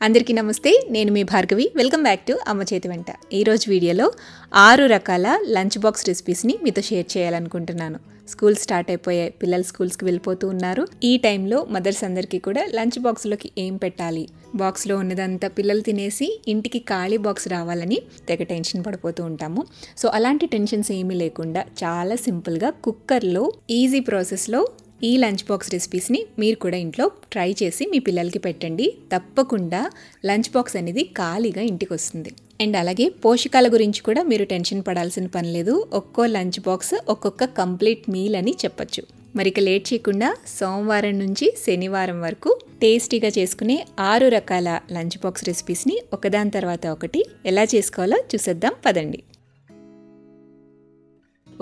అందరికీ నమస్తే, నేను మీ భార్గవి. వెల్కమ్ బ్యాక్ టు అమ్మ చేతి వెంట. ఈరోజు వీడియోలో 6 రకాల లంచ్ బాక్స్ రెసిపీస్ని మీతో షేర్ చేయాలనుకుంటున్నాను. స్కూల్ స్టార్ట్ అయిపోయాయి, పిల్లలు స్కూల్స్కి వెళ్ళిపోతూ ఉన్నారు. ఈ టైంలో మదర్స్ అందరికీ కూడా లంచ్ బాక్స్లోకి ఏం పెట్టాలి, బాక్స్లో ఉన్నదంతా పిల్లలు తినేసి ఇంటికి ఖాళీ బాక్స్ రావాలని తెగ టెన్షన్ పడిపోతూ ఉంటాము. సో అలాంటి టెన్షన్స్ ఏమీ లేకుండా చాలా సింపుల్గా కుక్కర్లో ఈజీ ప్రాసెస్లో ఈ లంచ్ బాక్స్ రెసిపీస్ని మీరు కూడా ఇంట్లో ట్రై చేసి మీ పిల్లలకి పెట్టండి. తప్పకుండా లంచ్ బాక్స్ అనేది ఖాళీగా ఇంటికి వస్తుంది. అండ్ అలాగే పోషకాల గురించి కూడా మీరు టెన్షన్ పడాల్సిన పని లేదు. ఒక్కో లంచ్ బాక్స్ ఒక్కొక్క కంప్లీట్ మీల్ అని చెప్పచ్చు. మరి ఇక లేట్ చేయకుండా సోమవారం నుంచి శనివారం వరకు టేస్టీగా చేసుకునే 6 రకాల లంచ్ బాక్స్ రెసిపీస్ని ఒకదాని తర్వాత ఒకటి ఎలా చేసుకోవాలో చూసేద్దాం పదండి.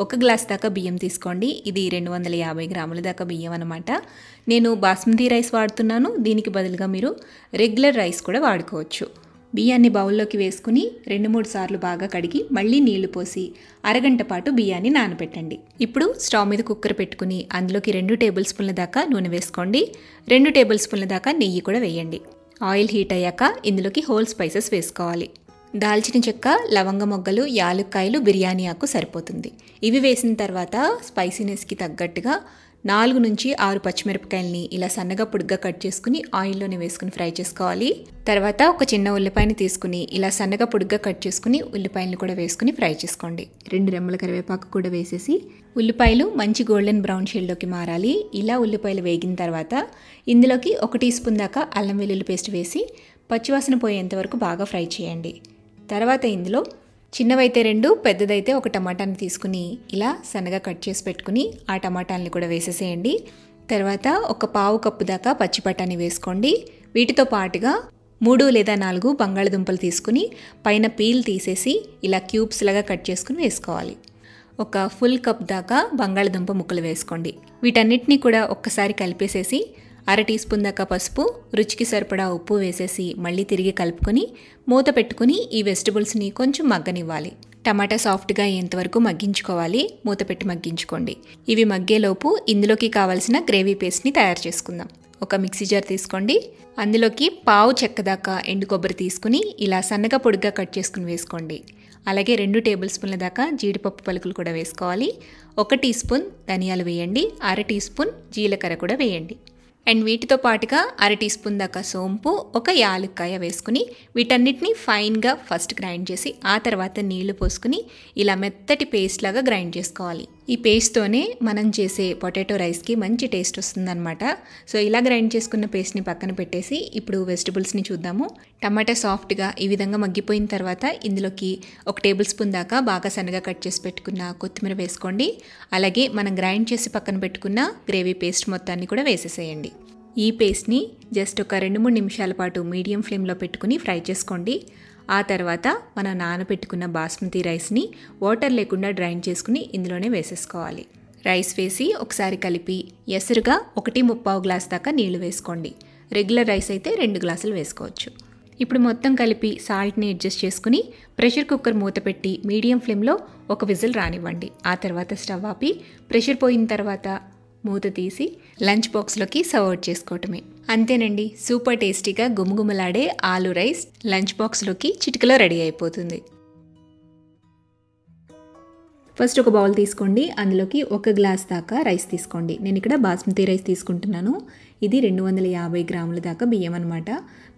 1 గ్లాస్ దాకా బియ్యం తీసుకోండి. ఇది 250 గ్రాముల దాకా బియ్యం అనమాట. నేను బాస్మతి రైస్ వాడుతున్నాను. దీనికి బదులుగా మీరు రెగ్యులర్ రైస్ కూడా వాడుకోవచ్చు. బియ్యాన్ని బౌల్లోకి వేసుకుని 2-3 సార్లు బాగా కడిగి మళ్ళీ నీళ్లు పోసి అరగంట పాటు బియ్యాన్ని నానబెట్టండి. ఇప్పుడు స్టవ్ మీద కుక్కర్ పెట్టుకుని అందులోకి 2 టేబుల్ స్పూన్ల దాకా నూనె వేసుకోండి. 2 టేబుల్ స్పూన్ల దాకా నెయ్యి కూడా వేయండి. ఆయిల్ హీట్ అయ్యాక ఇందులోకి హోల్ స్పైసెస్ వేసుకోవాలి. దాల్చిన చెక్క, లవంగ మొగ్గలు, యాలుక్కాయలు, బిర్యానీ ఆకు సరిపోతుంది. ఇవి వేసిన తర్వాత స్పైసీనెస్కి తగ్గట్టుగా 4 నుంచి 6 పచ్చిమిరపకాయలని ఇలా సన్నగా పొడుగ్గా కట్ చేసుకుని ఆయిల్లోనే వేసుకుని ఫ్రై చేసుకోవాలి. తర్వాత ఒక చిన్న ఉల్లిపాయని తీసుకుని ఇలా సన్నగా పొడుగ్గా కట్ చేసుకుని ఉల్లిపాయలను కూడా వేసుకుని ఫ్రై చేసుకోండి. 2 రెమ్మల కరివేపాకు కూడా వేసేసి ఉల్లిపాయలు మంచి గోల్డెన్ బ్రౌన్ షేడ్లోకి మారాలి. ఇలా ఉల్లిపాయలు వేగిన తర్వాత ఇందులోకి 1 టీ స్పూన్ దాకా అల్లం వెల్లుల్లి పేస్ట్ వేసి పచ్చివాసన పోయేంత వరకు బాగా ఫ్రై చేయండి. తర్వాత ఇందులో చిన్నవైతే 2, పెద్దదైతే 1 టమాటాని తీసుకుని ఇలా సన్నగా కట్ చేసి పెట్టుకుని ఆ టమాటాలని కూడా వేసేసేయండి. తర్వాత 1 పావు కప్పు దాకా పచ్చి బఠానీ వేసుకోండి. వీటితో పాటుగా 3 లేదా 4 బంగాళదుంపలు తీసుకుని పైన పీల్ తీసేసి ఇలా క్యూబ్స్ లాగా కట్ చేసుకుని వేసుకోవాలి. 1 ఫుల్ కప్ దాకా బంగాళదుంప ముక్కలు వేసుకోండి. వీటన్నిటిని కూడా ఒక్కసారి కలిపేసేసి 1/2 టీ స్పూన్ దాకా పసుపు, రుచికి సరిపడా ఉప్పు వేసేసి మళ్ళీ తిరిగి కలుపుకొని మూత పెట్టుకుని ఈ వెజిటబుల్స్ని కొంచెం మగ్గనివ్వాలి. టమాటా సాఫ్ట్గా అయ్యేంతవరకు మగ్గించుకోవాలి. మూత పెట్టి మగ్గించుకోండి. ఇవి మగ్గేలోపు ఇందులోకి కావాల్సిన గ్రేవీ పేస్ట్ని తయారు చేసుకుందాం. 1 మిక్సీ జార్ తీసుకోండి. అందులోకి పావు చెక్క దాకా ఎండు కొబ్బరి తీసుకుని ఇలా సన్నగా పొడిగా కట్ చేసుకుని వేసుకోండి. అలాగే 2 టేబుల్ స్పూన్ల దాకా జీడిపప్పు పలుకులు కూడా వేసుకోవాలి. 1 టీ స్పూన్ ధనియాలు వేయండి. 1/2 టీ స్పూన్ జీలకర్ర కూడా వేయండి. అండ్ వీటితో పాటుగా 1/2 టీ స్పూన్ దాకా సోంపు, 1 యాలుక్కాయ వేసుకుని వీటన్నిటిని ఫైన్గా ఫస్ట్ గ్రైండ్ చేసి ఆ తర్వాత నీళ్లు పోసుకుని ఇలా మెత్తటి పేస్ట్ లాగా గ్రైండ్ చేసుకోవాలి. ఈ పేస్ట్తోనే మనం చేసే పొటాటో రైస్కి మంచి టేస్ట్ వస్తుందన్నమాట. సో ఇలా గ్రైండ్ చేసుకున్న పేస్ట్ని పక్కన పెట్టేసి ఇప్పుడు వెజిటబుల్స్ని చూద్దాము. టమాటా సాఫ్ట్గా ఈ విధంగా మగ్గిపోయిన తర్వాత ఇందులోకి 1 టేబుల్ స్పూన్ దాకా బాగా సన్నగా కట్ చేసి పెట్టుకున్న కొత్తిమీర వేసుకోండి. అలాగే మనం గ్రైండ్ చేసి పక్కన పెట్టుకున్న గ్రేవీ పేస్ట్ మొత్తాన్ని కూడా వేసేసేయండి. ఈ పేస్ట్ని జస్ట్ ఒక 2-3 నిమిషాల పాటు మీడియం ఫ్లేమ్లో పెట్టుకుని ఫ్రై చేసుకోండి. ఆ తర్వాత మనం నానబెట్టుకున్న బాస్మతి రైస్ని వాటర్ లేకుండా డ్రైన్ చేసుకుని ఇందులోనే వేసేసుకోవాలి. రైస్ వేసి ఒకసారి కలిపి ఎసరుగా 1.25 గ్లాస్ దాకా నీళ్లు వేసుకోండి. రెగ్యులర్ రైస్ అయితే 2 గ్లాసులు వేసుకోవచ్చు. ఇప్పుడు మొత్తం కలిపి సాల్ట్ని అడ్జస్ట్ చేసుకుని ప్రెషర్ కుక్కర్ మూత పెట్టి మీడియం ఫ్లేమ్లో 1 విజిల్ రానివ్వండి. ఆ తర్వాత స్టవ్ ఆపి ప్రెషర్ పోయిన తర్వాత మూత తీసి లంచ్ బాక్స్లోకి సర్వ్ చేసుకోవటమే. అంతేనండి, సూపర్ టేస్టీగా గుమగుమలాడే ఆలు రైస్ లంచ్ బాక్స్లోకి చిటికలో రెడీ అయిపోతుంది. ఫస్ట్ ఒక బౌల్ తీసుకోండి. అందులోకి 1 గ్లాస్ దాకా రైస్ తీసుకోండి. నేను ఇక్కడ బాస్మతి రైస్ తీసుకుంటున్నాను. ఇది 250 గ్రాముల దాకా బియ్యం అనమాట.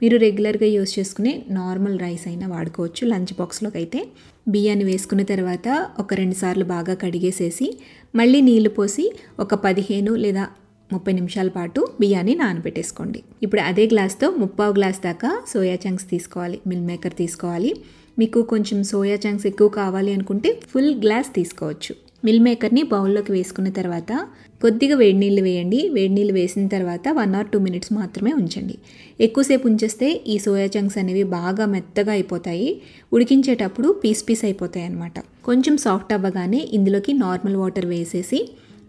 మీరు రెగ్యులర్గా యూజ్ చేసుకునే నార్మల్ రైస్ అయినా వాడుకోవచ్చు. లంచ్ బాక్స్లోకి అయితే బియ్యాన్ని వేసుకున్న తర్వాత 1-2 సార్లు బాగా కడిగేసేసి మళ్ళీ నీళ్లు పోసి ఒక 15 లేదా 30 నిమిషాల పాటు బియ్యాన్ని నానబెట్టేసుకోండి. ఇప్పుడు అదే గ్లాస్తో 3/4 గ్లాస్ దాకా సోయా చంక్స్ తీసుకోవాలి. మిల్ మేకర్ తీసుకోవాలి. మీకు కొంచెం సోయా చంక్స్ ఎక్కువ కావాలి అనుకుంటే ఫుల్ గ్లాస్ తీసుకోవచ్చు. మిల్ మేకర్ని బౌల్లోకి వేసుకున్న తర్వాత కొద్దిగా వేడి నీళ్ళు వేయండి. వేడి నీళ్ళు వేసిన తర్వాత 1 or 2 మినిట్స్ మాత్రమే ఉంచండి. ఎక్కువసేపు ఉంచేస్తే ఈ సోయా చంక్స్ అనేవి బాగా మెత్తగా అయిపోతాయి. ఉడికించేటప్పుడు పీస్ అయిపోతాయి అన్నమాట. కొంచెం సాఫ్ట్ అవ్వగానే ఇందులోకి నార్మల్ వాటర్ వేసేసి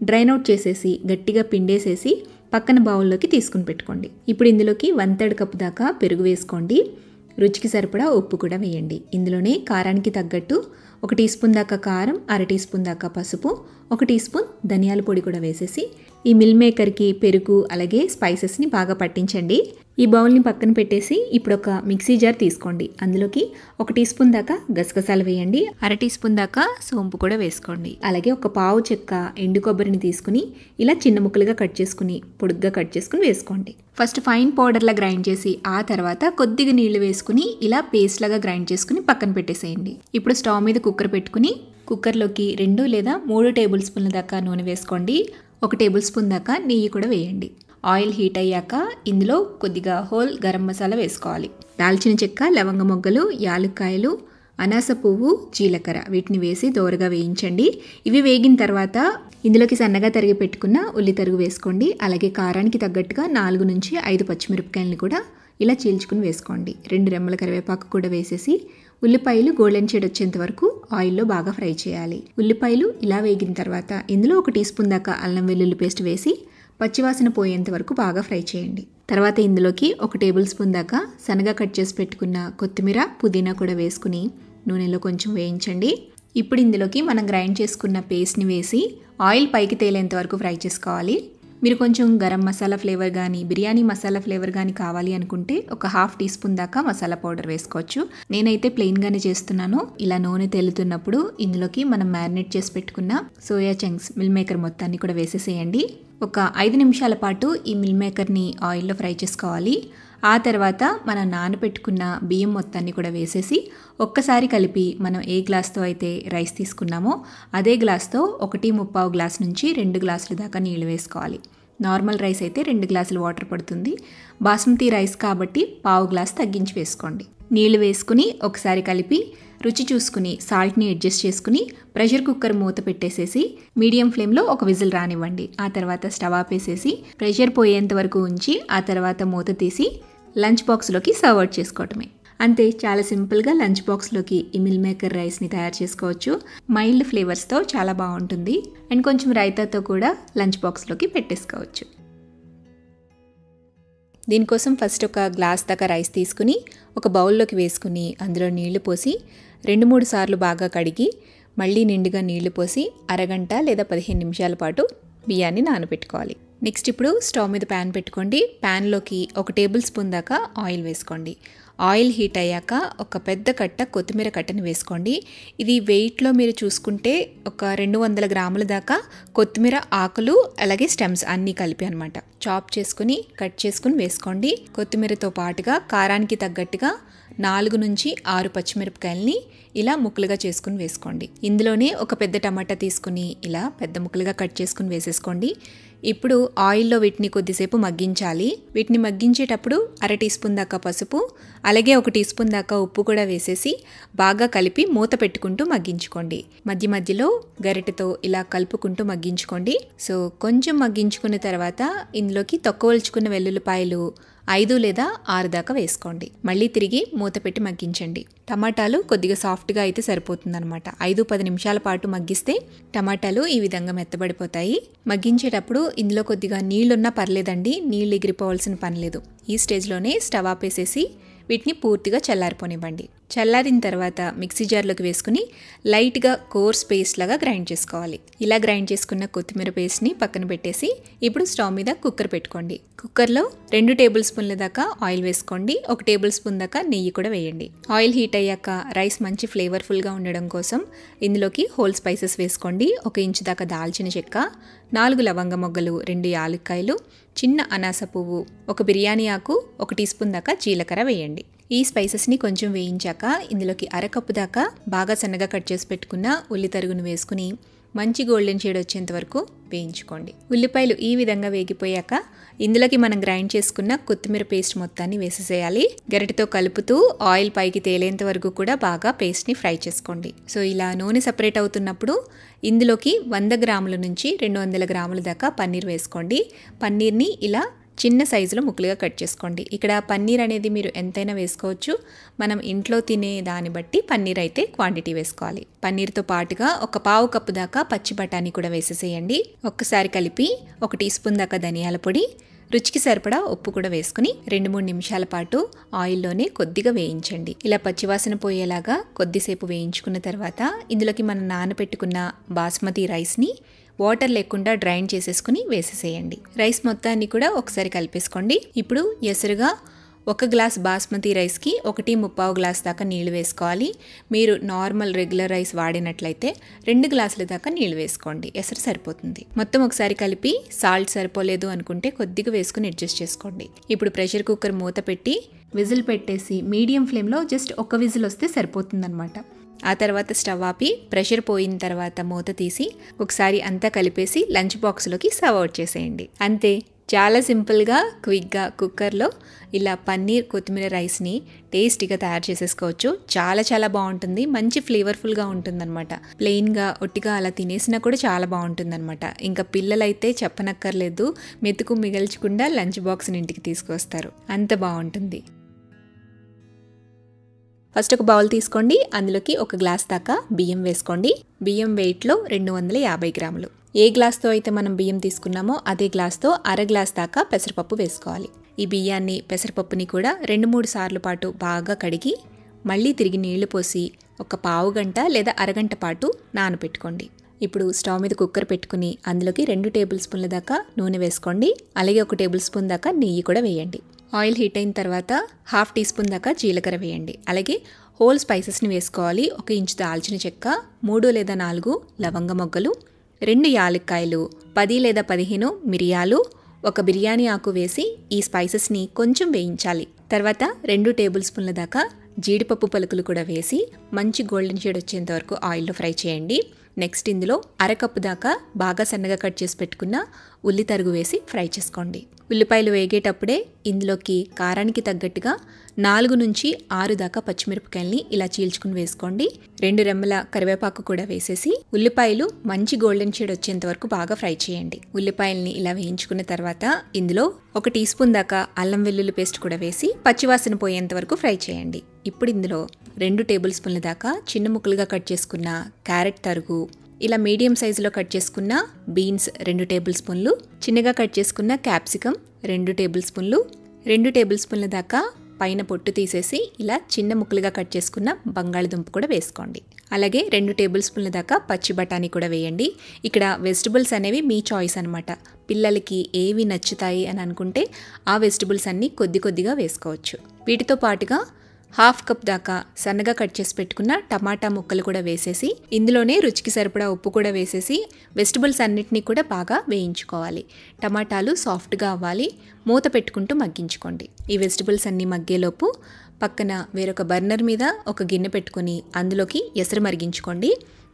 డ్రైన్ అవుట్ చేసేసి గట్టిగా పిండేసేసి పక్కన బౌల్లోకి తీసుకుని పెట్టుకోండి. ఇప్పుడు ఇందులోకి 1/3 కప్పు దాకా పెరుగు వేసుకోండి. రుచికి సరిపడా ఉప్పు కూడా వేయండి. ఇందులోనే కారానికి తగ్గట్టు 1 టీ స్పూన్ దాకా కారం, 1/2 టీ స్పూన్ దాకా పసుపు, 1 టీ స్పూన్ ధనియాల పొడి కూడా వేసేసి ఈ మిల్ మేకర్కి పెరుగు అలాగే స్పైసెస్ని బాగా పట్టించండి. ఈ బౌల్ని పక్కన పెట్టేసి ఇప్పుడు ఒక మిక్సీ జార్ తీసుకోండి. అందులోకి 1 టీ స్పూన్ దాకా గసగసాలు వేయండి, 1/2 టీ స్పూన్ దాకా సోంపు కూడా వేసుకోండి. అలాగే ఒక పావు చెక్క ఎండు కొబ్బరిని తీసుకుని ఇలా చిన్న ముక్కలుగా కట్ చేసుకుని పొడుగ్గా కట్ చేసుకుని వేసుకోండి. ఫస్ట్ ఫైన్ పౌడర్లా గ్రైండ్ చేసి ఆ తర్వాత కొద్దిగా నీళ్లు వేసుకుని ఇలా పేస్ట్ లాగా గ్రైండ్ చేసుకుని పక్కన పెట్టేసేయండి. ఇప్పుడు స్టవ్ మీద కుక్కర్ పెట్టుకుని కుక్కర్లోకి 2 లేదా 3 టేబుల్ స్పూన్ల దాకా నూనె వేసుకోండి. 1 టేబుల్ స్పూన్ దాకా నెయ్యి కూడా వేయండి. ఆయిల్ హీట్ అయ్యాక ఇందులో కొద్దిగా హోల్ గరం మసాలా వేసుకోవాలి. దాల్చిన చెక్క, లవంగ మొగ్గలు, యాలుక్కాయలు, అనాస పువ్వు, జీలకర్ర వీటిని వేసి దోరగా వేయించండి. ఇవి వేగిన తర్వాత ఇందులోకి సన్నగా తరిగి పెట్టుకున్న ఉల్లి తరుగు వేసుకోండి. అలాగే కారానికి తగ్గట్టుగా 4 నుంచి 5 పచ్చిమిరపకాయలను కూడా ఇలా చీల్చుకుని వేసుకోండి. 2 రెమ్మల కరివేపాకు కూడా వేసేసి ఉల్లిపాయలు గోల్డెన్ షేడ్ వచ్చేంత వరకు ఆయిల్లో బాగా ఫ్రై చేయాలి. ఉల్లిపాయలు ఇలా వేగిన తర్వాత ఇందులో 1 టీ స్పూన్ దాకా అల్లం వెల్లుల్లి పేస్ట్ వేసి పచ్చివాసన పోయేంత వరకు బాగా ఫ్రై చేయండి. తర్వాత ఇందులోకి 1 టేబుల్ స్పూన్ దాకా సన్నగా కట్ చేసి పెట్టుకున్న కొత్తిమీర, పుదీనా కూడా వేసుకుని నూనెలో కొంచెం వేయించండి. ఇప్పుడు ఇందులోకి మనం గ్రైండ్ చేసుకున్న పేస్ట్ని వేసి ఆయిల్ పైకి తేలేంత వరకు ఫ్రై చేసుకోవాలి. మీరు కొంచెం గరం మసాలా ఫ్లేవర్ కానీ బిర్యానీ మసాలా ఫ్లేవర్ కానీ కావాలి అనుకుంటే ఒక 1/2 టీ స్పూన్ దాకా మసాలా పౌడర్ వేసుకోవచ్చు. నేనైతే ప్లెయిన్గానే చేస్తున్నాను. ఇలా నూనె తేలుతున్నప్పుడు ఇందులోకి మనం మ్యారినేట్ చేసి పెట్టుకున్న సోయా చంక్స్ మిల్ మేకర్ మొత్తాన్ని కూడా వేసేసేయండి. ఒక 5 నిమిషాల పాటు ఈ మిల్ మేకర్ని ఆయిల్లో ఫ్రై చేసుకోవాలి. ఆ తర్వాత మనం నానబెట్టుకున్న బియ్యం మొత్తాన్ని కూడా వేసేసి ఒక్కసారి కలిపి మనం ఏ గ్లాస్తో అయితే రైస్ తీసుకున్నామో అదే గ్లాస్తో 1.25 గ్లాస్ నుంచి 2 గ్లాసుల దాకా నీళ్ళు వేసుకోవాలి. నార్మల్ రైస్ అయితే 2 గ్లాసులు వాటర్ పడుతుంది. బాస్మతి రైస్ కాబట్టి 1/2 గ్లాస్ తగ్గించి వేసుకోండి. నీళ్లు వేసుకుని ఒకసారి కలిపి రుచి చూసుకుని సాల్ట్ని అడ్జస్ట్ చేసుకుని ప్రెషర్ కుక్కర్ మూత పెట్టేసేసి మీడియం ఫ్లేమ్లో ఒక విజిల్ రానివ్వండి. ఆ తర్వాత స్టవ్ ఆపేసేసి ప్రెషర్ పోయేంత వరకు ఉంచి ఆ తర్వాత మూత తీసి లంచ్ బాక్స్లోకి సర్వ్ అవుట్ చేసుకోవటమే. అంతే, చాలా సింపుల్గా లంచ్ బాక్స్లోకి ఈ మిల్ మేకర్ రైస్ని తయారు చేసుకోవచ్చు. మైల్డ్ ఫ్లేవర్స్తో చాలా బాగుంటుంది. అండ్ కొంచెం రైతాతో కూడా లంచ్ బాక్స్లోకి పెట్టేసుకోవచ్చు. దీనికోసం ఫస్ట్ ఒక గ్లాస్ దాకా రైస్ తీసుకుని ఒక బౌల్లోకి వేసుకుని అందులో నీళ్లు పోసి 2-3 సార్లు బాగా కడిగి మళ్ళీ నిండుగా నీళ్లు పోసి అరగంట లేదా 15 నిమిషాల పాటు బియ్యాన్ని నానబెట్టుకోవాలి. నెక్స్ట్ ఇప్పుడు స్టవ్ మీద ప్యాన్ పెట్టుకోండి. ప్యాన్లోకి 1 టేబుల్ స్పూన్ దాకా ఆయిల్ వేసుకోండి. ఆయిల్ హీట్ అయ్యాక ఒక పెద్ద కట్ట కొత్తిమీర కట్టని వేసుకోండి. ఇది వెయిట్లో మీరు చూసుకుంటే ఒక 200 గ్రాముల దాకా కొత్తిమీర ఆకులు అలాగే స్టెమ్స్ అన్నీ కలిపి అనమాట. చాప్ చేసుకుని కట్ చేసుకుని వేసుకోండి. కొత్తిమీరతో పాటుగా కారానికి తగ్గట్టుగా 4 నుంచి 6 పచ్చిమిరపకాయలని ఇలా ముక్కలుగా చేసుకుని వేసుకోండి. ఇందులోనే ఒక పెద్ద టమాటా తీసుకుని ఇలా పెద్ద ముక్కలుగా కట్ చేసుకుని వేసేసుకోండి. ఇప్పుడు ఆయిల్లో వీటిని కొద్దిసేపు మగ్గించాలి. వీటిని మగ్గించేటప్పుడు 1/2 టీ స్పూన్ దాకా పసుపు అలాగే 1 టీ స్పూన్ దాకా ఉప్పు కూడా వేసేసి బాగా కలిపి మూత పెట్టుకుంటూ మగ్గించుకోండి. మధ్య మధ్యలో గరిటెతో ఇలా కలుపుకుంటూ మగ్గించుకోండి. సో కొంచెం మగ్గించుకున్న తర్వాత ఇందులోకి తొక్కవలుచుకున్న వెల్లుల్లిపాయలు 5 లేదా 6 దాకా వేసుకోండి. మళ్ళీ తిరిగి మూత పెట్టి మగ్గించండి. టమాటాలు కొద్దిగా సాఫ్ట్గా అయితే సరిపోతుందన్నమాట. 5-10 నిమిషాల పాటు మగ్గిస్తే టమాటాలు ఈ విధంగా మెత్తబడిపోతాయి. మగ్గించేటప్పుడు ఇందులో కొద్దిగా నీళ్లున్నా పర్లేదండి, నీళ్ళు ఎగిరిపోవాల్సిన పని లేదు. ఈ స్టేజ్లోనే స్టవ్ ఆపేసేసి వీటిని పూర్తిగా చల్లారిపోనివ్వండి. చల్లారిన తర్వాత మిక్సీ జార్లోకి వేసుకుని లైట్గా కోర్స్ పేస్ట్ లాగా గ్రైండ్ చేసుకోవాలి. ఇలా గ్రైండ్ చేసుకున్న కొత్తిమీర పేస్ట్ని పక్కన పెట్టేసి ఇప్పుడు స్టవ్ మీద కుక్కర్ పెట్టుకోండి. కుక్కర్లో 2 టేబుల్ స్పూన్ల దాకా ఆయిల్ వేసుకోండి. 1 టేబుల్ స్పూన్ దాకా నెయ్యి కూడా వేయండి. ఆయిల్ హీట్ అయ్యాక రైస్ మంచి ఫ్లేవర్ఫుల్గా ఉండడం కోసం ఇందులోకి హోల్ స్పైసెస్ వేసుకోండి. 1 ఇంచు దాకా దాల్చిన చెక్క, 4 లవంగ మొగ్గలు, 2 యాలుక్కాయలు, చిన్న అనాస పువ్వు, 1 బిర్యానీ ఆకు, 1 టీ స్పూన్ దాకా జీలకర్ర వేయండి. ఈ స్పైసెస్ని కొంచెం వేయించాక ఇందులోకి 1/2 కప్పు దాకా బాగా సన్నగా కట్ చేసి పెట్టుకున్న ఉల్లి తరుగును వేసుకుని మంచి గోల్డెన్ షేడ్ వచ్చేంత వరకు వేయించుకోండి. ఉల్లిపాయలు ఈ విధంగా వేగిపోయాక ఇందులోకి మనం గ్రైండ్ చేసుకున్న కొత్తిమీర పేస్ట్ మొత్తాన్ని వేసేసేయాలి. గరిటెతో కలుపుతూ ఆయిల్ పైకి తేలేంత వరకు కూడా బాగా పేస్ట్ని ఫ్రై చేసుకోండి. సో ఇలా నూనె సపరేట్ అవుతున్నప్పుడు ఇందులోకి 100 గ్రాముల నుంచి 200 గ్రాముల దాకా పన్నీర్ వేసుకోండి. పన్నీర్ని ఇలా చిన్న సైజులో ముక్కలుగా కట్ చేసుకోండి. ఇక్కడ పన్నీర్ అనేది మీరు ఎంతైనా వేసుకోవచ్చు. మనం ఇంట్లో తినే దాన్ని బట్టి పన్నీర్ అయితే క్వాంటిటీ వేసుకోవాలి. పన్నీర్తో పాటుగా 1/4 కప్పు దాకా పచ్చి బఠానీ కూడా వేసేసేయండి. ఒక్కసారి కలిపి 1 టీ స్పూన్ దాకా ధనియాల పొడి, రుచికి సరిపడా ఉప్పు కూడా వేసుకుని 2-3 నిమిషాల పాటు ఆయిల్లోనే కొద్దిగా వేయించండి. ఇలా పచ్చివాసన పోయేలాగా కొద్దిసేపు వేయించుకున్న తర్వాత ఇందులోకి మనం నానబెట్టుకున్న బాస్మతి రైస్ని వాటర్ లేకుండా డ్రైన్ చేసేసుకుని వేసేసేయండి. రైస్ మొత్తాన్ని కూడా ఒకసారి కలిపేసుకోండి. ఇప్పుడు ఎసరుగా 1 గ్లాస్ బాస్మతి రైస్కి 1.25 గ్లాస్ దాకా నీళ్లు వేసుకోవాలి. మీరు నార్మల్ రెగ్యులర్ రైస్ వాడినట్లయితే 2 గ్లాసుల దాకా నీళ్లు వేసుకోండి, ఎసరు సరిపోతుంది. మొత్తం ఒకసారి కలిపి సాల్ట్ సరిపోలేదు అనుకుంటే కొద్దిగా వేసుకుని అడ్జస్ట్ చేసుకోండి. ఇప్పుడు ప్రెషర్ కుక్కర్ మూత పెట్టి విజిల్ పెట్టేసి మీడియం ఫ్లేమ్లో జస్ట్ 1 విజిల్ వస్తే సరిపోతుందన్నమాట. ఆ తర్వాత స్టవ్ ఆపి ప్రెషర్ పోయిన తర్వాత మూత తీసి ఒకసారి అంతా కలిపేసి లంచ్ బాక్స్లోకి సర్వ్ అవుట్ చేసేయండి. అంతే, చాలా సింపుల్గా క్విక్గా కుక్కర్లో ఇలా పన్నీర్ కొత్తిమీర రైస్ని టేస్టీగా తయారు చేసేసుకోవచ్చు. చాలా చాలా బాగుంటుంది, మంచి ఫ్లేవర్ఫుల్గా ఉంటుందన్నమాట. ప్లెయిన్గా ఒట్టిగా అలా తినేసినా కూడా చాలా బాగుంటుందన్నమాట. ఇంకా పిల్లలైతే చెప్పనక్కర్లేదు, మెతుకు మిగల్చకుండా లంచ్ బాక్స్ని ఇంటికి తీసుకొస్తారు, అంత బాగుంటుంది. ఫస్ట్ ఒక బౌల్ తీసుకోండి, అందులోకి 1 గ్లాస్ దాకా బియ్యం వేసుకోండి. బియ్యం వెయిట్లో 250 గ్రాములు. ఏ గ్లాస్తో అయితే మనం బియ్యం తీసుకున్నామో అదే గ్లాస్తో 1/2 గ్లాస్ దాకా పెసరపప్పు వేసుకోవాలి. ఈ బియ్యాన్ని పెసరపప్పుని కూడా 2-3 సార్లు పాటు బాగా కడిగి మళ్ళీ తిరిగి నీళ్లు పోసి ఒక పావు గంట లేదా అరగంట పాటు నానబెట్టుకోండి. ఇప్పుడు స్టవ్ మీద కుక్కర్ పెట్టుకుని అందులోకి 2 టేబుల్ స్పూన్ల దాకా నూనె వేసుకోండి. అలాగే 1 టేబుల్ స్పూన్ దాకా నెయ్యి కూడా వేయండి. ఆయిల్ హీట్ అయిన తర్వాత 1/2 టీ స్పూన్ దాకా జీలకర్ర వేయండి. అలాగే హోల్ స్పైసెస్ని వేసుకోవాలి. 1 ఇంచు దాల్చిన చెక్క, 3 లేదా 4 లవంగ మొగ్గలు, 2 యాలక్కాయలు, 10 లేదా 15 మిరియాలు, 1 బిర్యానీ ఆకు వేసి ఈ స్పైసెస్ని కొంచెం వేయించాలి. తర్వాత 2 టేబుల్ స్పూన్ల దాకా జీడిపప్పు పలుకులు కూడా వేసి మంచి గోల్డెన్ షేడ్ వచ్చేంత వరకు ఆయిల్లో ఫ్రై చేయండి. నెక్స్ట్ ఇందులో 1/2 కప్పు దాకా బాగా సన్నగా కట్ చేసి పెట్టుకున్న ఉల్లి తరుగు వేసి ఫ్రై చేసుకోండి. ఉల్లిపాయలు వేగేటప్పుడే ఇందులోకి కారానికి తగ్గట్టుగా 4 నుంచి 6 దాకా పచ్చిమిరపకాయల్ని ఇలా చీల్చుకుని వేసుకోండి. 2 రెమ్మల కరివేపాకు కూడా వేసేసి ఉల్లిపాయలు మంచి గోల్డెన్ షేడ్ వచ్చేంత వరకు బాగా ఫ్రై చేయండి. ఉల్లిపాయల్ని ఇలా వేయించుకున్న తర్వాత ఇందులో 1 టీ స్పూన్ దాకా అల్లం వెల్లుల్లి పేస్ట్ కూడా వేసి పచ్చివాసన పోయేంత వరకు ఫ్రై చేయండి. ఇప్పుడు ఇందులో 2 టేబుల్ స్పూన్ల దాకా చిన్న ముక్కలుగా కట్ చేసుకున్న క్యారెట్ తరుగు, ఇలా మీడియం సైజులో కట్ చేసుకున్న బీన్స్ 2 టేబుల్ స్పూన్లు, చిన్నగా కట్ చేసుకున్న క్యాప్సికమ్ 2 టేబుల్ స్పూన్లు, 2 టేబుల్ స్పూన్ల దాకా పైన పొట్టు తీసేసి ఇలా చిన్న ముక్కలుగా కట్ చేసుకున్న బంగాళదుంప కూడా వేసుకోండి. అలాగే 2 టేబుల్ స్పూన్ల దాకా పచ్చి బఠానీ కూడా వేయండి. ఇక్కడ వెజిటబుల్స్ అనేవి మీ చాయిస్ అనమాట. పిల్లలకి ఏవి నచ్చుతాయి అని అనుకుంటే ఆ వెజిటబుల్స్ అన్నీ కొద్దిగా వేసుకోవచ్చు. వీటితో పాటుగా 1/2 కప్ దాకా సన్నగా కట్ చేసి పెట్టుకున్న టమాటా ముక్కలు కూడా వేసేసి ఇందులోనే రుచికి సరిపడా ఉప్పు కూడా వేసేసి వెజిటబుల్స్ అన్నిటినీ కూడా బాగా వేయించుకోవాలి. టమాటాలు సాఫ్ట్గా అవ్వాలి, మూత పెట్టుకుంటూ మగ్గించుకోండి. ఈ వెజిటబుల్స్ అన్నీ మగ్గేలోపు పక్కన వేరొక బర్నర్ మీద ఒక గిన్నె పెట్టుకుని అందులోకి ఎసరు మరిగించుకోండి.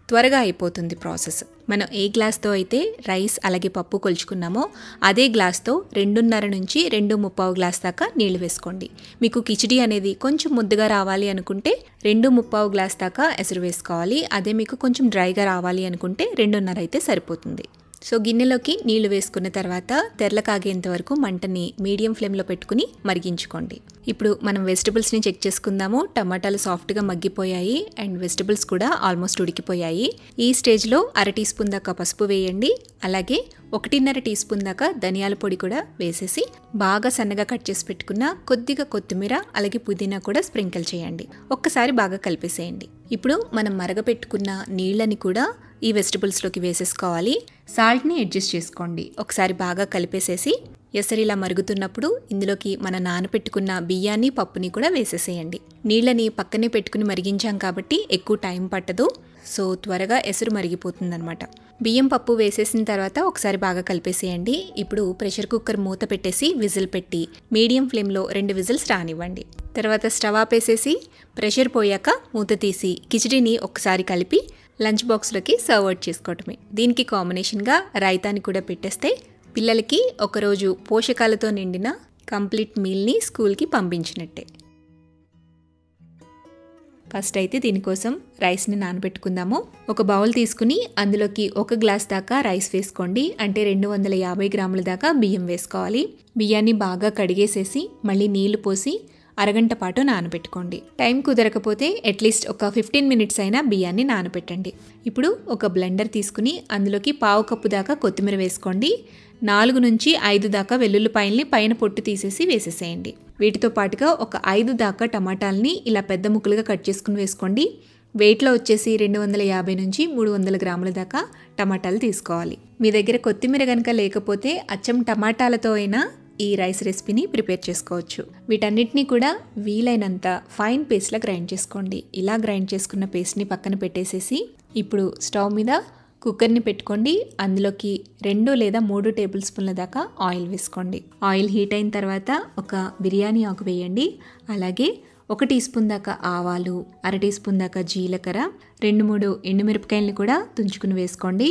త్వరగా అయిపోతుంది ప్రాసెస్. మనం ఏ గ్లాస్తో అయితే రైస్ అలాగే పప్పు కొలుచుకున్నామో అదే గ్లాస్తో 2.5 నుంచి 2.25 గ్లాస్ దాకా నీళ్లు వేసుకోండి. మీకు కిచిడి అనేది కొంచెం ముద్దగా రావాలి అనుకుంటే 2.25 గ్లాస్ దాకా ఎసరు వేసుకోవాలి. అదే మీకు కొంచెం డ్రైగా రావాలి అనుకుంటే 2.5 అయితే సరిపోతుంది. సో గిన్నెలోకి నీళ్లు వేసుకున్న తర్వాత తెరల కాగేంత వరకు మంటని మీడియం ఫ్లేమ్లో పెట్టుకుని మరిగించుకోండి. ఇప్పుడు మనం వెజిటబుల్స్ని చెక్ చేసుకుందాము. టమాటాలు సాఫ్ట్గా మగ్గిపోయాయి అండ్ వెజిటబుల్స్ కూడా ఆల్మోస్ట్ ఉడికిపోయాయి. ఈ స్టేజ్లో 1/2 టీ స్పూన్ దాకా పసుపు వేయండి. అలాగే 1.5 టీ స్పూన్ దాకా ధనియాల పొడి కూడా వేసేసి బాగా సన్నగా కట్ చేసి పెట్టుకున్న కొద్దిగా కొత్తిమీర అలాగే పుదీనా కూడా స్ప్రింకిల్ చేయండి. ఒక్కసారి బాగా కలిపేసేయండి. ఇప్పుడు మనం మరగపెట్టుకున్న నీళ్ళని కూడా ఈ వెజిటబుల్స్లోకి వేసేసుకోవాలి. సాల్ట్ని అడ్జస్ట్ చేసుకోండి. ఒకసారి బాగా కలిపేసేసి ఎసరు ఇలా మరుగుతున్నప్పుడు ఇందులోకి మన నానపెట్టుకున్న బియ్యాన్ని పప్పుని కూడా వేసేసేయండి. నీళ్ళని పక్కనే పెట్టుకుని మరిగించాం కాబట్టి ఎక్కువ టైం పట్టదు. సో త్వరగా ఎసరు మరిగిపోతుందన్నమాట. బియ్యం పప్పు వేసేసిన తర్వాత ఒకసారి బాగా కలిపేసేయండి. ఇప్పుడు ప్రెషర్ కుక్కర్ మూత పెట్టేసి విజిల్ పెట్టి మీడియం ఫ్లేమ్లో 2 విజిల్స్ రానివ్వండి. తర్వాత స్టవ్ ఆపేసేసి ప్రెషర్ పోయాక మూత తీసి కిచిడిని ఒకసారి కలిపి లంచ్ బాక్స్లోకి సర్వ్ అవుట్ చేసుకోవటమే. దీనికి కాంబినేషన్గా రైతాని కూడా పెట్టేస్తే పిల్లలకి ఒకరోజు పోషకాలతో నిండిన కంప్లీట్ మీల్ని స్కూల్కి పంపించినట్టే. ఫస్ట్ అయితే దీనికోసం రైస్ని నానబెట్టుకుందాము. ఒక బౌల్ తీసుకుని అందులోకి 1 గ్లాస్ దాకా రైస్ వేసుకోండి. అంటే 250 గ్రాముల దాకా బియ్యం వేసుకోవాలి. బియ్యాన్ని బాగా కడిగేసేసి మళ్ళీ నీళ్లు పోసి అరగంట పాటు నానబెట్టుకోండి. టైం కుదరకపోతే అట్లీస్ట్ ఒక 15 మినిట్స్ అయినా బియ్యాన్ని నానబెట్టండి. ఇప్పుడు ఒక బ్లెండర్ తీసుకుని అందులోకి 1/2 కప్పు దాకా కొత్తిమీర వేసుకోండి. 4 నుంచి 5 దాకా వెల్లుల్లిపాయల్ని పైన పొట్టు తీసేసి వేసేసేయండి. వీటితో పాటుగా ఒక 5 దాకా టమాటాలని ఇలా పెద్ద ముక్కలుగా కట్ చేసుకుని వేసుకోండి. వెయిట్లో వచ్చేసి 250 నుంచి 300 గ్రాముల దాకా టమాటాలు తీసుకోవాలి. మీ దగ్గర కొత్తిమీర కనుక లేకపోతే అచ్చం టమాటాలతో అయినా ఈ రైస్ రెసిపీని ప్రిపేర్ చేసుకోవచ్చు. వీటన్నిటినీ కూడా వీలైనంత ఫైన్ పేస్ట్లా గ్రైండ్ చేసుకోండి. ఇలా గ్రైండ్ చేసుకున్న పేస్ట్ని పక్కన పెట్టేసేసి ఇప్పుడు స్టవ్ మీద కుక్కర్ని పెట్టుకోండి. అందులోకి 2 లేదా 3 టేబుల్ స్పూన్ల దాకా ఆయిల్ వేసుకోండి. ఆయిల్ హీట్ అయిన తర్వాత ఒక బిర్యానీ ఆకు వేయండి. అలాగే 1 టీ స్పూన్ దాకా ఆవాలు, 1/2 టీ స్పూన్ దాకా జీలకర్ర, 2-3 ఎండుమిరపకాయలని కూడా తుంచుకుని వేసుకోండి.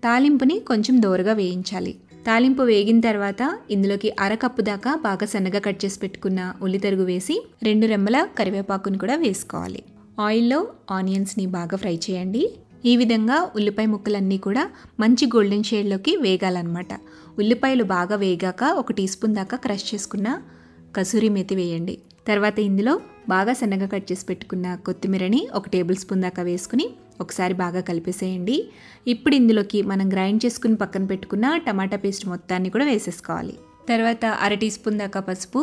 తాలింపుని కొంచెం దోరగా వేయించాలి. తాలింపు వేగిన తర్వాత ఇందులోకి 1/2 కప్పు దాకా బాగా సన్నగా కట్ చేసి పెట్టుకున్న ఉల్లి తరుగు వేసి 2 రెమ్మల కరివేపాకుని కూడా వేసుకోవాలి. ఆయిల్లో ఆనియన్స్ని బాగా ఫ్రై చేయండి. ఈ విధంగా ఉల్లిపాయ ముక్కలన్నీ కూడా మంచి గోల్డెన్ షేడ్లోకి వేగాలన్నమాట. ఉల్లిపాయలు బాగా వేగాక 1 టీ స్పూన్ దాకా క్రష్ చేసుకున్న కసూరి మేతి వేయండి. తర్వాత ఇందులో బాగా సన్నగా కట్ చేసి పెట్టుకున్న కొత్తిమీరని 1 టేబుల్ స్పూన్ దాకా వేసుకుని ఒకసారి బాగా కలిపేసేయండి. ఇప్పుడు ఇందులోకి మనం గ్రైండ్ చేసుకుని పక్కన పెట్టుకున్న టమాటా పేస్ట్ మొత్తాన్ని కూడా వేసేసుకోవాలి. తర్వాత 1/2 టీ స్పూన్ దాకా పసుపు,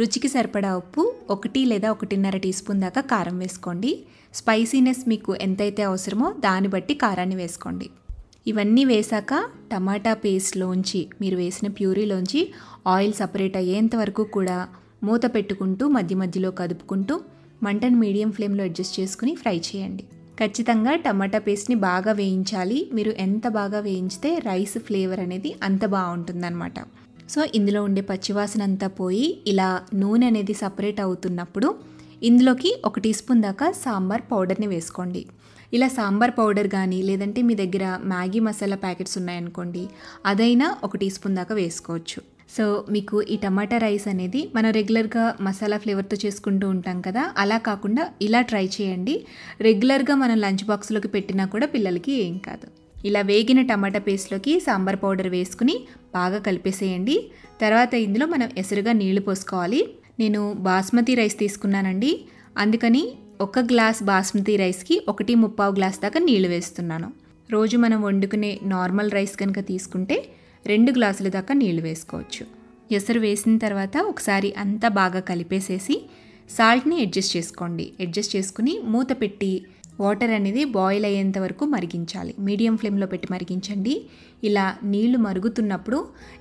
రుచికి సరిపడా ఉప్పు, 1 లేదా 1.5 టీ స్పూన్ దాకా కారం వేసుకోండి. స్పైసీనెస్ మీకు ఎంతైతే అవసరమో దాన్ని బట్టి కారాన్ని వేసుకోండి. ఇవన్నీ వేసాక టమాటా పేస్ట్లోంచి మీరు వేసిన ప్యూరీలోంచి ఆయిల్ సపరేట్ అయ్యేంత వరకు కూడా మూత పెట్టుకుంటూ మధ్య మధ్యలో కదుపుకుంటూ మంటను మీడియం ఫ్లేమ్లో అడ్జస్ట్ చేసుకుని ఫ్రై చేయండి. ఖచ్చితంగా టమాటా పేస్ట్ని బాగా వేయించాలి. మీరు ఎంత బాగా వేయించితే రైస్ ఫ్లేవర్ అనేది అంత బాగుంటుందన్నమాట. సో ఇందులో ఉండే పచ్చివాసన అంతా పోయి ఇలా నూనె అనేది సపరేట్ అవుతున్నప్పుడు ఇందులోకి 1 టీ స్పూన్ దాకా సాంబార్ పౌడర్ని వేసుకోండి. ఇలా సాంబార్ పౌడర్ కానీ లేదంటే మీ దగ్గర మ్యాగీ మసాలా ప్యాకెట్స్ ఉన్నాయనుకోండి, అదైనా 1 టీ స్పూన్ దాకా వేసుకోవచ్చు. సో మీకు ఈ టమాటా రైస్ అనేది మనం రెగ్యులర్గా మసాలా ఫ్లేవర్తో చేసుకుంటూ ఉంటాం కదా, అలా కాకుండా ఇలా ట్రై చేయండి. రెగ్యులర్గా మనం లంచ్ బాక్స్లోకి పెట్టినా కూడా పిల్లలకి ఏం కాదు. ఇలా వేగిన టమాటా పేస్ట్లోకి సాంబార్ పౌడర్ వేసుకుని బాగా కలిపేసేయండి. తర్వాత ఇందులో మనం ఎసరుగా నీళ్లు పోసుకోవాలి. నేను బాస్మతి రైస్ తీసుకున్నానండి, అందుకని 1 గ్లాస్ బాస్మతి రైస్కి 1.25 గ్లాస్ దాకా నీళ్లు వేస్తున్నాను. రోజు మనం వండుకునే నార్మల్ రైస్ కనుక తీసుకుంటే 2 గ్లాసుల దాకా నీళ్లు వేసుకోవచ్చు. ఎసరు వేసిన తర్వాత ఒకసారి అంతా బాగా కలిపేసేసి సాల్ట్ని అడ్జస్ట్ చేసుకోండి. అడ్జస్ట్ చేసుకుని మూత పెట్టి వాటర్ అనేది బాయిల్ అయ్యేంత వరకు మరిగించాలి. మీడియం ఫ్లేమ్లో పెట్టి మరిగించండి. ఇలా నీళ్లు మరుగుతున్నప్పుడు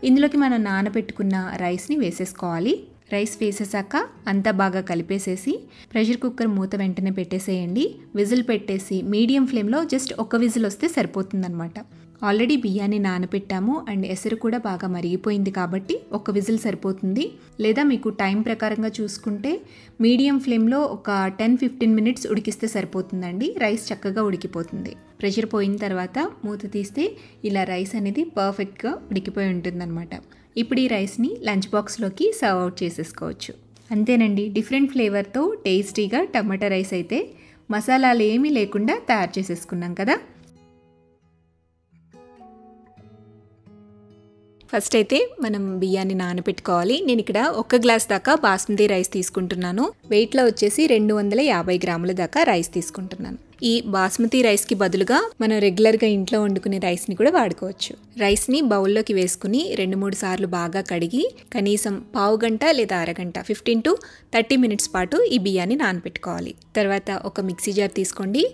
ఇందులోకి మనం నానబెట్టుకున్న రైస్ని వేసేసుకోవాలి. రైస్ వేసేసాక అంతా బాగా కలిపేసేసి ప్రెషర్ కుక్కర్ మూత వెంటనే పెట్టేసేయండి. విజిల్ పెట్టేసి మీడియం ఫ్లేమ్లో జస్ట్ 1 విజిల్ వస్తే సరిపోతుందన్నమాట. ఆల్రెడీ బియ్యాన్ని నానబెట్టాము అండ్ ఎసరు కూడా బాగా మరిగిపోయింది కాబట్టి 1 విజిల్ సరిపోతుంది. లేదా మీకు టైం ప్రకారంగా చూసుకుంటే మీడియం ఫ్లేమ్లో ఒక 10-15 మినిట్స్ ఉడికిస్తే సరిపోతుందండి. రైస్ చక్కగా ఉడికిపోతుంది. ప్రెషర్ పోయిన తర్వాత మూత తీస్తే ఇలా రైస్ అనేది పర్ఫెక్ట్గా ఉడికిపోయి ఉంటుందన్నమాట. ఇప్పుడు ఈ రైస్ని లంచ్ బాక్స్లోకి సర్వ్ అవుట్ చేసేసుకోవచ్చు. అంతేనండి, డిఫరెంట్ ఫ్లేవర్తో టేస్టీగా టమాటా రైస్ అయితే మసాలాలు ఏమీ లేకుండా తయారు చేసేసుకున్నాం కదా. ఫస్ట్ అయితే మనం బియ్యాన్ని నానబెట్టుకోవాలి. నేను ఇక్కడ 1 గ్లాస్ దాకా బాస్మతి రైస్ తీసుకుంటున్నాను. వెయిట్లో వచ్చేసి 250 గ్రాముల దాకా రైస్ తీసుకుంటున్నాను. ఈ బాస్మతి రైస్కి బదులుగా మనం రెగ్యులర్గా ఇంట్లో వండుకునే రైస్ని కూడా వాడుకోవచ్చు. రైస్ని బౌల్లోకి వేసుకుని 2-3 సార్లు బాగా కడిగి కనీసం పావు గంట లేదా అరగంట 15 to 30 మినిట్స్ పాటు ఈ బియ్యాన్ని నానబెట్టుకోవాలి. తర్వాత ఒక మిక్సీ జార్ తీసుకోండి.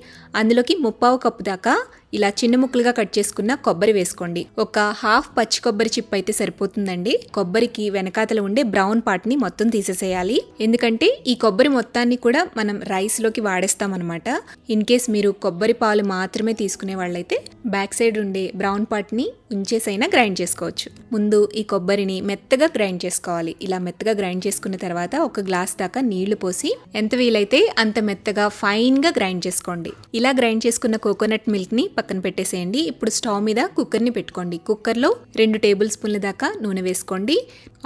అందులోకి 1/2 కప్పు దాకా ఇలా చిన్న ముక్కలుగా కట్ చేసుకున్న కొబ్బరి వేసుకోండి. ఒక హాఫ్ పచ్చి కొబ్బరి చిప్ అయితే సరిపోతుందండి. కొబ్బరికి వెనకాతల ఉండే బ్రౌన్ పార్ట్ని మొత్తం తీసేసేయాలి. ఎందుకంటే ఈ కొబ్బరి మొత్తాన్ని కూడా మనం రైస్లోకి వాడేస్తామన్నమాట. ఇన్ కేస్ మీరు కొబ్బరి పాలు మాత్రమే తీసుకునే వాళ్ళైతే బ్యాక్ సైడ్ ఉండే బ్రౌన్ పార్ట్ని ఉంచేసైనా గ్రైండ్ చేసుకోవచ్చు. ముందు ఈ కొబ్బరిని మెత్తగా గ్రైండ్ చేసుకోవాలి. ఇలా మెత్తగా గ్రైండ్ చేసుకున్న తర్వాత 1 గ్లాస్ దాకా నీళ్లు పోసి ఎంత వీలైతే అంత మెత్తగా ఫైన్గా గ్రైండ్ చేసుకోండి. ఇలా గ్రైండ్ చేసుకున్న కోకోనట్ మిల్క్ని పక్కన పెట్టేసేయండి. ఇప్పుడు స్టవ్ మీద కుక్కర్ని పెట్టుకోండి. కుక్కర్లో 2 టేబుల్ స్పూన్ల దాకా నూనె వేసుకోండి.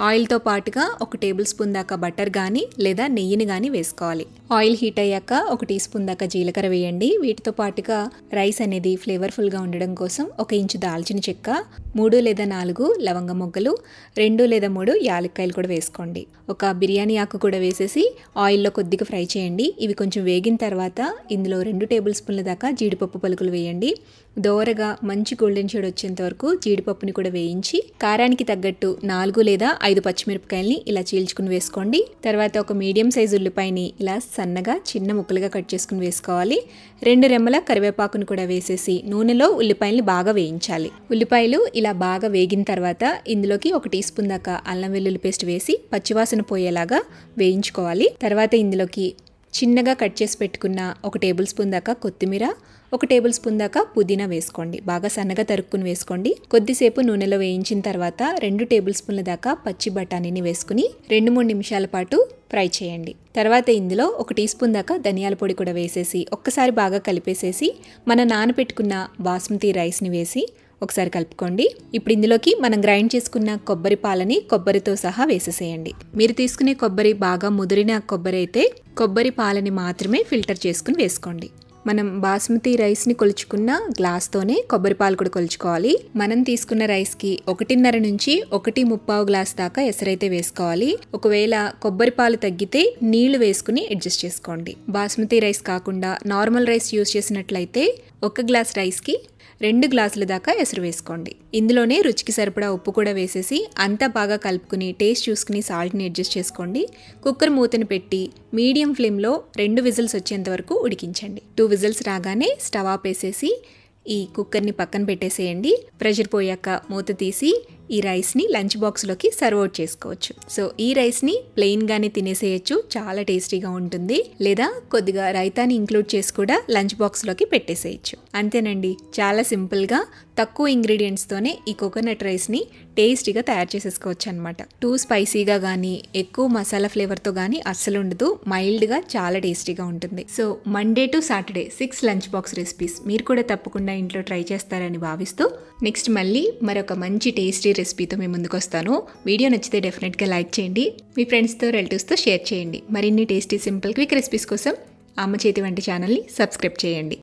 ఆయిల్తో పాటుగా 1 టేబుల్ స్పూన్ దాకా బటర్ కానీ లేదా నెయ్యిని కానీ వేసుకోవాలి. ఆయిల్ హీట్ అయ్యాక 1 టీ స్పూన్ దాకా జీలకర్ర వేయండి. వీటితో పాటుగా రైస్ అనేది ఫ్లేవర్ఫుల్గా ఉండడం కోసం 1 ఇంచు దాల్చిన చెక్క, 3 లేదా 4 లవంగ మొగ్గలు, 2 లేదా 3 యాలక్కాయలు కూడా వేసుకోండి. ఒక బిర్యానీ ఆకు కూడా వేసేసి ఆయిల్లో కొద్దిగా ఫ్రై చేయండి. ఇవి కొంచెం వేగిన తర్వాత ఇందులో 2 టేబుల్ స్పూన్ల దాకా జీడిపప్పు పలుకులు వేయండి. దోరగా మంచి గోల్డెన్ షేడ్ వచ్చేంత వరకు జీడిపప్పుని కూడా వేయించి కారానికి తగ్గట్టు 4 లేదా 5 పచ్చిమిరపకాయల్ని ఇలా చీల్చుకుని వేసుకోండి. తర్వాత ఒక మీడియం సైజు ఉల్లిపాయని ఇలా సన్నగా చిన్న ముక్కలుగా కట్ చేసుకుని వేసుకోవాలి. 2 రెమ్మల కరివేపాకును కూడా వేసేసి నూనెలో ఉల్లిపాయల్ని బాగా వేయించాలి. ఉల్లిపాయలు ఇలా బాగా వేగిన తర్వాత ఇందులోకి 1 టీ స్పూన్ దాకా అల్లం వెల్లుల్లి పేస్ట్ వేసి పచ్చివాసన పోయేలాగా వేయించుకోవాలి. తర్వాత ఇందులోకి చిన్నగా కట్ చేసి పెట్టుకున్న 1 టేబుల్ స్పూన్ దాకా కొత్తిమీర, 1 టేబుల్ స్పూన్ దాకా పుదీనా వేసుకోండి. బాగా సన్నగా తరుక్కుని వేసుకోండి. కొద్దిసేపు నూనెలో వేయించిన తర్వాత 2 టేబుల్ స్పూన్ల దాకా పచ్చి బఠానీని వేసుకుని 2-3 నిమిషాల పాటు ఫ్రై చేయండి. తర్వాత ఇందులో 1 టీ స్పూన్ దాకా ధనియాల పొడి కూడా వేసేసి ఒక్కసారి బాగా కలిపేసేసి మన నానబెట్టుకున్న బాస్మతి రైస్ని వేసి ఒకసారి కలుపుకోండి. ఇప్పుడు ఇందులోకి మనం గ్రైండ్ చేసుకున్న కొబ్బరి పాలని కొబ్బరితో సహా వేసేసేయండి. మీరు తీసుకునే కొబ్బరి బాగా ముదిరిన కొబ్బరి అయితే కొబ్బరి పాలని మాత్రమే ఫిల్టర్ చేసుకుని వేసుకోండి. మనం బాస్మతి రైస్ని కొలుచుకున్న గ్లాస్తోనే కొబ్బరి పాలు కూడా కొలుచుకోవాలి. మనం తీసుకున్న రైస్కి 1.5 నుంచి 1.25 గ్లాస్ దాకా ఎసరైతే వేసుకోవాలి. ఒకవేళ కొబ్బరి పాలు తగ్గితే నీళ్లు వేసుకుని అడ్జస్ట్ చేసుకోండి. బాస్మతి రైస్ కాకుండా నార్మల్ రైస్ యూజ్ చేసినట్లయితే 1 గ్లాస్ రైస్కి 2 గ్లాసుల దాకా ఎసరు వేసుకోండి. ఇందులోనే రుచికి సరిపడా ఉప్పు కూడా వేసేసి అంతా బాగా కలుపుకుని టేస్ట్ చూసుకుని సాల్ట్ని అడ్జస్ట్ చేసుకోండి. కుక్కర్ మూతను పెట్టి మీడియం ఫ్లేమ్లో 2 విజిల్స్ వచ్చేంత వరకు ఉడికించండి. 2 విజిల్స్ రాగానే స్టవ్ ఆపేసేసి ఈ కుక్కర్ని పక్కన పెట్టేసేయండి. ప్రెషర్ పోయాక మూత తీసి ఈ రైస్ని లంచ్ బాక్స్లోకి సర్వ్ అవుట్ చేసుకోవచ్చు. సో ఈ రైస్ని ప్లెయిన్గానే తినేసేయచ్చు, చాలా టేస్టీగా ఉంటుంది. లేదా కొద్దిగా రైతాని ఇంక్లూడ్ చేసి కూడా లంచ్ బాక్స్లోకి పెట్టేసేయచ్చు. అంతేనండి, చాలా సింపుల్గా తక్కువ ఇంగ్రీడియంట్స్తోనే ఈ కోకోనట్ రైస్ని టేస్టీగా తయారు చేసేసుకోవచ్చు అనమాట. టూ స్పైసీగా కానీ ఎక్కువ మసాలా ఫ్లేవర్తో కానీ అస్సలు ఉండదు. మైల్డ్గా చాలా టేస్టీగా ఉంటుంది. So Monday to Saturday 6 lunch box recipes మీరు కూడా తప్పకుండా ఇంట్లో ట్రై చేస్తారని భావిస్తూ నెక్స్ట్ మళ్ళీ మరొక మంచి టేస్టీ రెసిపీతో మేము ముందుకు వస్తాను. వీడియో నచ్చితే డెఫినెట్గా లైక్ చేయండి. మీ ఫ్రెండ్స్తో రిలేటివ్స్తో షేర్ చేయండి. మరిన్ని టేస్టీ సింపుల్ క్విక్ రెసిపీస్ కోసం అమ్మ చేతి వంట ఛానల్ని సబ్స్క్రైబ్ చేయండి.